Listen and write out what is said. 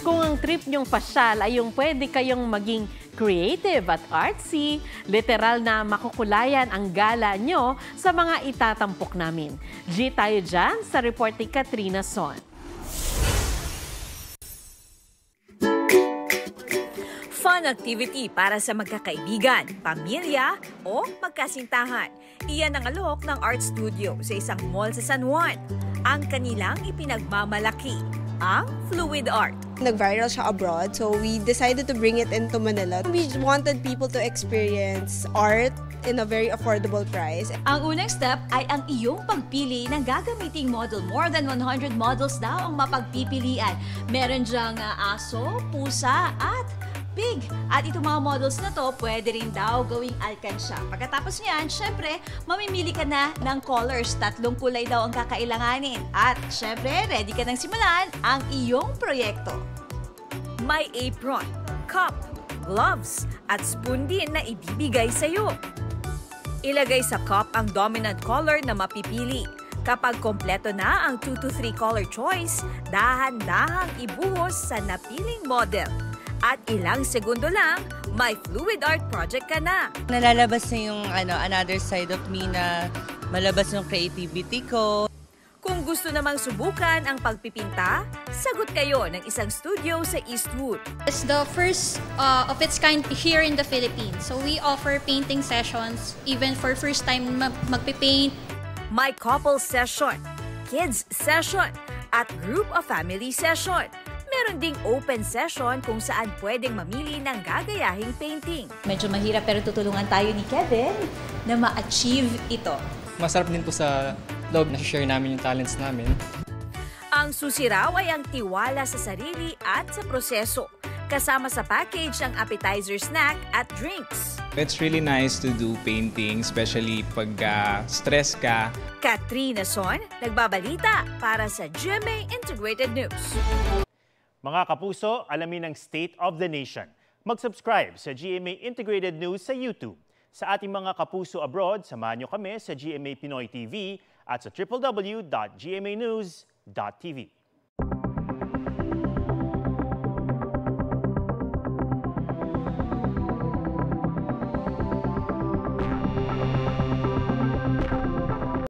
Kung ang trip niyong pasyal ay yung pwede kayong maging creative at artsy, literal na makukulayan ang gala nyo sa mga itatampok namin. G tayo dyan sa report ni Katrina Son. Fun activity para sa magkakaibigan, pamilya o magkasintahan. Iyan ang alok ng art studio sa isang mall sa San Juan. Ang kanilang ipinagmamalaki, ang fluid art. Nag-viral siya abroad, so we decided to bring it into Manila. We wanted people to experience art in a very affordable price. Ang unang step ay ang iyong pagpili ng gagamiting model. More than 100 models daw ang mapagpipilian. Meron dyang aso, pusa at pig. At itong mga models na to, pwede rin daw gawing alkansya. Pagkatapos niyan, syempre, mamimili ka na ng colors. 3 kulay daw ang kakailanganin. At syempre, ready ka nang simulan ang iyong proyekto. May apron, cup, gloves, at spoon din na ibibigay sa'yo. Ilagay sa cup ang dominant color na mapipili. Kapag kompleto na ang 2 to 3 color choice, dahan-dahang ibuhos sa napiling model. At ilang segundo lang, may fluid art project ka na. Nalalabas na yung another side of me na malabas yung creativity ko. Kung gusto namang subukan ang pagpipinta, sagot kayo ng isang studio sa Eastwood. It's the first of its kind here in the Philippines. So we offer painting sessions even for first time magpipaint. May couple session, kids session, at group of family session. Meron ding open session kung saan pwedeng mamili ng gagayahing painting. Medyo mahirap pero tutulungan tayo ni Kevin na ma-achieve ito. Masarap din po sa loob na share namin yung talents namin. Ang susi raw ay ang tiwala sa sarili at sa proseso. Kasama sa package ang appetizer, snack at drinks. It's really nice to do painting, especially pag stress ka. Katrina Son, nagbabalita para sa GMA Integrated News. Mga kapuso, alamin ang State of the Nation. Mag-subscribe sa GMA Integrated News sa YouTube. Sa ating mga kapuso abroad, samahan niyo kami sa GMA Pinoy TV at sa www.gmanews.tv.